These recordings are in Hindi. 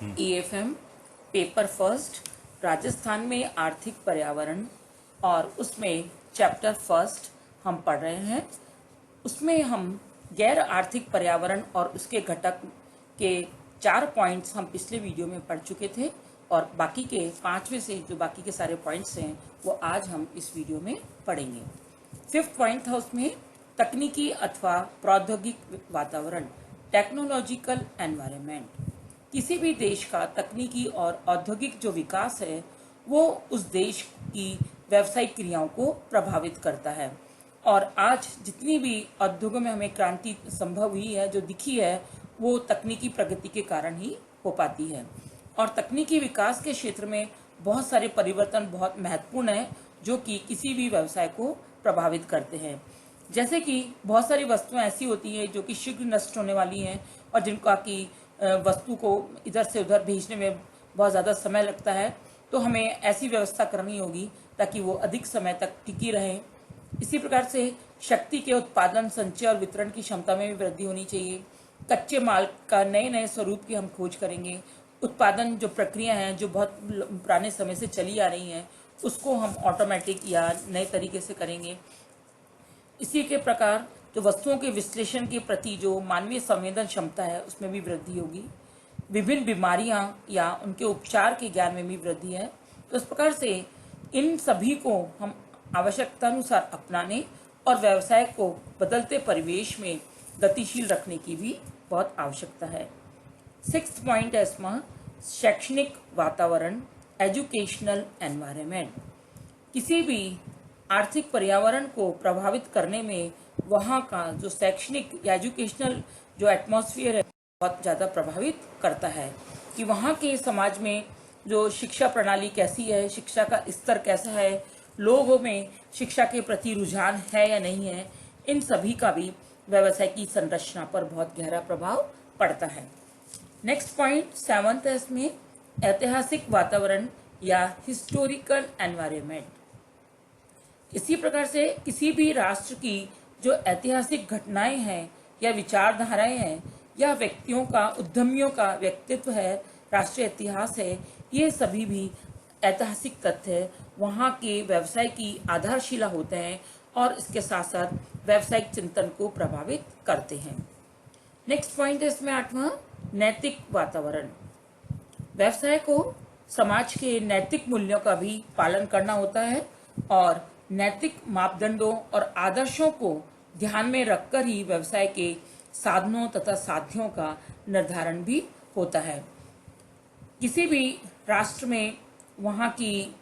EFM पेपर फर्स्ट राजस्थान में आर्थिक पर्यावरण और उसमें चैप्टर फर्स्ट हम पढ़ रहे हैं। उसमें हम गैर आर्थिक पर्यावरण और उसके घटक के 4 पॉइंट्स हम पिछले वीडियो में पढ़ चुके थे और बाकी के 5वें से जो बाकी के सारे पॉइंट्स हैं वो आज हम इस वीडियो में पढ़ेंगे। 5th पॉइंट था उसमें तकनीकी अथवा प्रौद्योगिक वातावरण, टेक्नोलॉजिकल एनवायरनमेंट। किसी भी देश का तकनीकी और औद्योगिक जो विकास है वो उस देश की व्यावसायिक क्रियाओं को प्रभावित करता है। और आज जितनी भी उद्योगों में हमें क्रांति संभव हुई है, जो दिखी है, वो तकनीकी प्रगति के कारण ही हो पाती है। और तकनीकी विकास के क्षेत्र में बहुत सारे परिवर्तन बहुत महत्वपूर्ण हैं जो कि किसी भी व्यवसाय को प्रभावित करते हैं। जैसे कि बहुत सारी वस्तुएं ऐसी होती हैं जो कि शीघ्र नष्ट होने वाली हैं और जिनका कि वस्तु को इधर से उधर भेजने में बहुत ज़्यादा समय लगता है, तो हमें ऐसी व्यवस्था करनी होगी ताकि वो अधिक समय तक टिकी रहे। इसी प्रकार से शक्ति के उत्पादन, संचय और वितरण की क्षमता में भी वृद्धि होनी चाहिए। कच्चे माल का नए नए स्वरूप की हम खोज करेंगे। उत्पादन जो प्रक्रिया हैं जो बहुत पुराने समय से चली आ रही हैं उसको हम ऑटोमेटिक या नए तरीके से करेंगे। इसी के प्रकार जो वस्तुओं के विश्लेषण के प्रति जो मानवीय संवेदन क्षमता है उसमें भी वृद्धि होगी। विभिन्न बीमारियां या उनके उपचार के ज्ञान में भी वृद्धि है। तो इस प्रकार से इन सभी को हम आवश्यकतानुसार अपनाने और व्यवसाय को बदलते परिवेश में गतिशील रखने की भी बहुत आवश्यकता है। 6th पॉइंट है इसमें शैक्षणिक वातावरण, एजुकेशनल एनवायरनमेंट। किसी भी आर्थिक पर्यावरण को प्रभावित करने में वहाँ का जो शैक्षणिक या एजुकेशनल जो एटमॉस्फेयर है बहुत ज़्यादा प्रभावित करता है कि वहाँ के समाज में जो शिक्षा प्रणाली कैसी है, शिक्षा का स्तर कैसा है, लोगों में शिक्षा के प्रति रुझान है या नहीं है, इन सभी का भी व्यवसाय की संरचना पर बहुत गहरा प्रभाव पड़ता है। नेक्स्ट पॉइंट 7th है इसमें ऐतिहासिक वातावरण या हिस्टोरिकल एनवायरनमेंट। इसी प्रकार से किसी भी राष्ट्र की जो ऐतिहासिक घटनाएं हैं या विचारधाराएं हैं या व्यक्तियों का, उद्यमियों का व्यक्तित्व है, राष्ट्रीय इतिहास है, ये सभी भी ऐतिहासिक तथ्य वहाँ के व्यवसाय की आधारशिला होते हैं और इसके साथ साथ व्यावसायिक चिंतन को प्रभावित करते हैं। नेक्स्ट पॉइंट है इसमें 8वां नैतिक वातावरण। व्यवसाय को समाज के नैतिक मूल्यों का भी पालन करना होता है और नैतिक मापदंडों और आदर्शों को ध्यान में रखकर ही व्यवसाय के साधनों तथा साध्यों का निर्धारण भी होता है। किसी भी राष्ट्र में वहाँ की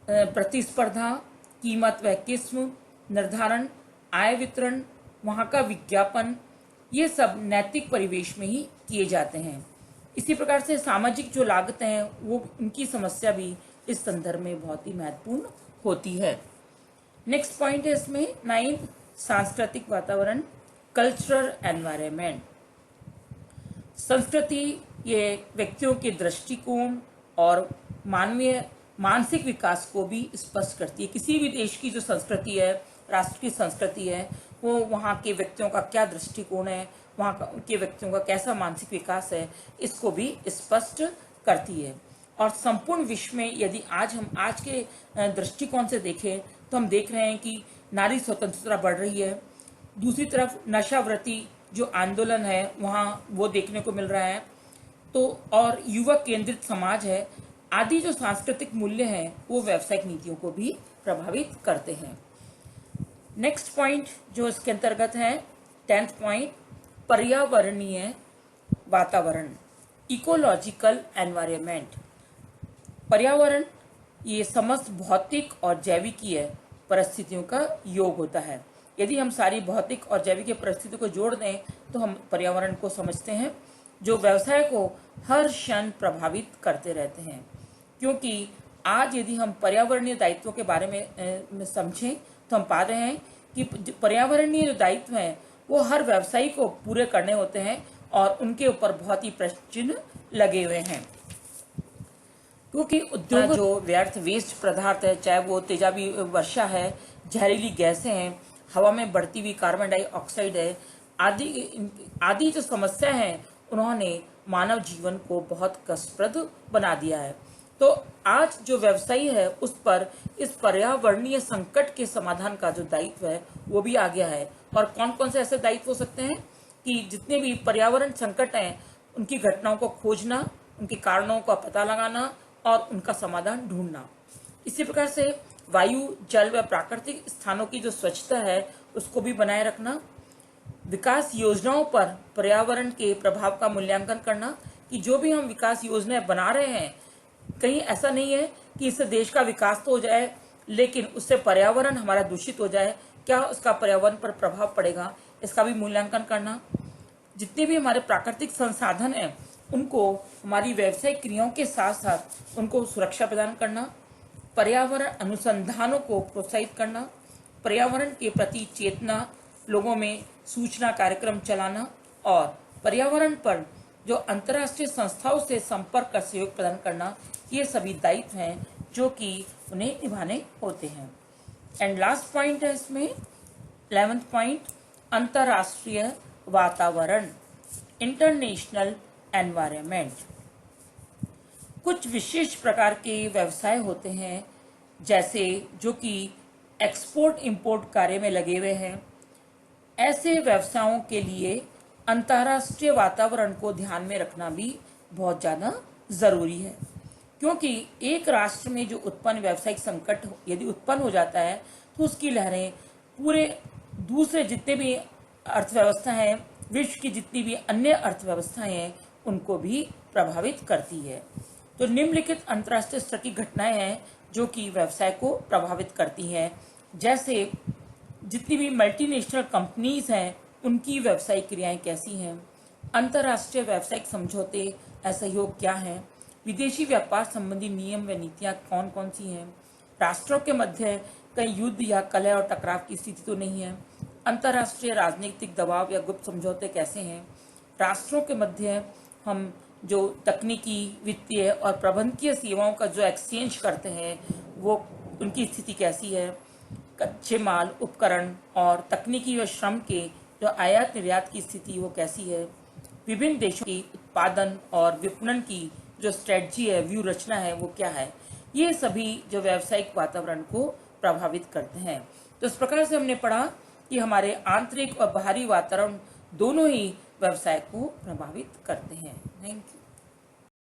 प्रतिस्पर्धा, कीमत व किस्म निर्धारण, आय वितरण, वहाँ का विज्ञापन, ये सब नैतिक परिवेश में ही किए जाते हैं। इसी प्रकार से सामाजिक जो लागतें हैं वो उनकी समस्या भी इस संदर्भ में बहुत ही महत्वपूर्ण होती है। नेक्स्ट पॉइंट है इसमें 9th सांस्कृतिक वातावरण, कल्चरल एनवायरनमेंट। संस्कृति ये व्यक्तियों के दृष्टिकोण और मानवीय मानसिक विकास को भी स्पष्ट करती है। किसी भी देश की जो संस्कृति है, राष्ट्र की संस्कृति है, वो वहाँ के व्यक्तियों का क्या दृष्टिकोण है, वहाँ के व्यक्तियों का कैसा मानसिक विकास है, इसको भी स्पष्ट करती है। और संपूर्ण विश्व में यदि हम आज के दृष्टिकोण से देखें तो हम देख रहे हैं कि नारी स्वतंत्रता बढ़ रही है। दूसरी तरफ नशावृत्ति जो आंदोलन है वहाँ वो देखने को मिल रहा है। तो और युवक केंद्रित समाज है, आदि जो सांस्कृतिक मूल्य हैं वो व्यावसायिक नीतियों को भी प्रभावित करते हैं। नेक्स्ट पॉइंट जो इसके अंतर्गत है 10th पॉइंट पर्यावरणीय वातावरण, इकोलॉजिकल एनवायरनमेंट। पर्यावरण ये समस्त भौतिक और जैविकीय परिस्थितियों का योग होता है। यदि हम सारी भौतिक और जैविक परिस्थितियों को जोड़ दें तो हम पर्यावरण को समझते हैं जो व्यवसाय को हर क्षण प्रभावित करते रहते हैं। क्योंकि आज यदि हम पर्यावरणीय दायित्वों के बारे में समझें तो हम पा रहे हैं कि पर्यावरणीय जो दायित्व हैं वो हर व्यवसायी को पूरे करने होते हैं और उनके ऊपर बहुत ही प्रश्न चिन्ह लगे हुए हैं। क्योंकि उद्योग जो व्यर्थ वेस्ट पदार्थ है, चाहे वो तेजाबी वर्षा है, जहरीली गैसें हैं, हवा में बढ़ती हुई कार्बन डाइऑक्साइड है, आदि जो समस्या है उन्होंने मानव जीवन को बहुत कष्टप्रद बना दिया है। तो आज जो व्यवसायी है उस पर इस पर्यावरणीय संकट के समाधान का जो दायित्व है वो भी आ गया है। और कौन कौन से ऐसे दायित्व हो सकते हैं कि जितने भी पर्यावरण संकट हैं उनकी घटनाओं को खोजना, उनके कारणों का पता लगाना और उनका समाधान ढूंढना। इसी प्रकार से वायु, जल व प्राकृतिक स्थानों की जो स्वच्छता है उसको भी बनाए रखना, विकास योजनाओं पर पर्यावरण के प्रभाव का मूल्यांकन करना कि जो भी हम विकास योजनाएं बना रहे हैं कहीं ऐसा नहीं है कि इससे देश का विकास तो हो जाए लेकिन उससे पर्यावरण हमारा दूषित हो जाए, क्या उसका पर्यावरण पर प्रभाव पड़ेगा, इसका भी मूल्यांकन करना। जितने भी हमारे प्राकृतिक संसाधन हैं उनको हमारी व्यावसायिक क्रियाओं के साथ साथ उनको सुरक्षा प्रदान करना, पर्यावरण अनुसंधानों को प्रोत्साहित करना, पर्यावरण के प्रति चेतना लोगों में सूचना कार्यक्रम चलाना और पर्यावरण पर जो अंतर्राष्ट्रीय संस्थाओं से संपर्क का सहयोग प्रदान करना, ये सभी दायित्व हैं जो कि उन्हें निभाने होते हैं। एंड लास्ट पॉइंट है इसमें 11th पॉइंट, अंतर्राष्ट्रीय वातावरण, इंटरनेशनल एनवायरनमेंट। कुछ विशेष प्रकार के व्यवसाय होते हैं जैसे जो कि एक्सपोर्ट इंपोर्ट कार्य में लगे हुए हैं। ऐसे व्यवसायों के लिए अंतर्राष्ट्रीय वातावरण को ध्यान में रखना भी बहुत ज़्यादा ज़रूरी है, क्योंकि एक राष्ट्र में जो उत्पन्न व्यावसायिक संकट यदि उत्पन्न हो जाता है तो उसकी लहरें पूरे दूसरे जितने भी अर्थव्यवस्था हैं, विश्व की जितनी भी अन्य अर्थव्यवस्थाएं हैं उनको भी प्रभावित करती है। तो निम्नलिखित अंतर्राष्ट्रीय स्तर की घटनाएं हैं जो कि व्यवसाय को प्रभावित करती हैं, जैसे जितनी भी मल्टीनेशनल कंपनीज हैं उनकी व्यावसायिक क्रियाएं कैसी हैं, अंतर्राष्ट्रीय व्यावसायिक समझौते असहयोग क्या हैं, विदेशी व्यापार संबंधी नियम व नीतियां कौन कौन सी हैं, राष्ट्रों के मध्य कहीं युद्ध या कलह और टकराव की स्थिति तो नहीं है, अंतर्राष्ट्रीय राजनीतिक दबाव या गुप्त समझौते कैसे हैं, राष्ट्रों के मध्य हम जो तकनीकी, वित्तीय और प्रबंधकीय सेवाओं का जो एक्सचेंज करते हैं वो उनकी स्थिति कैसी है, कच्चे माल, उपकरण और तकनीकी व श्रम के जो आयात निर्यात की स्थिति वो कैसी है, विभिन्न देशों की उत्पादन और विपणन की जो स्ट्रेटजी है, व्यू रचना है वो क्या है। ये सभी जो व्यावसायिक वातावरण को प्रभावित करते हैं। तो इस प्रकार से हमने पढ़ा कि हमारे आंतरिक और बाहरी वातावरण दोनों ही व्यवसाय को प्रभावित करते हैं। Thank you.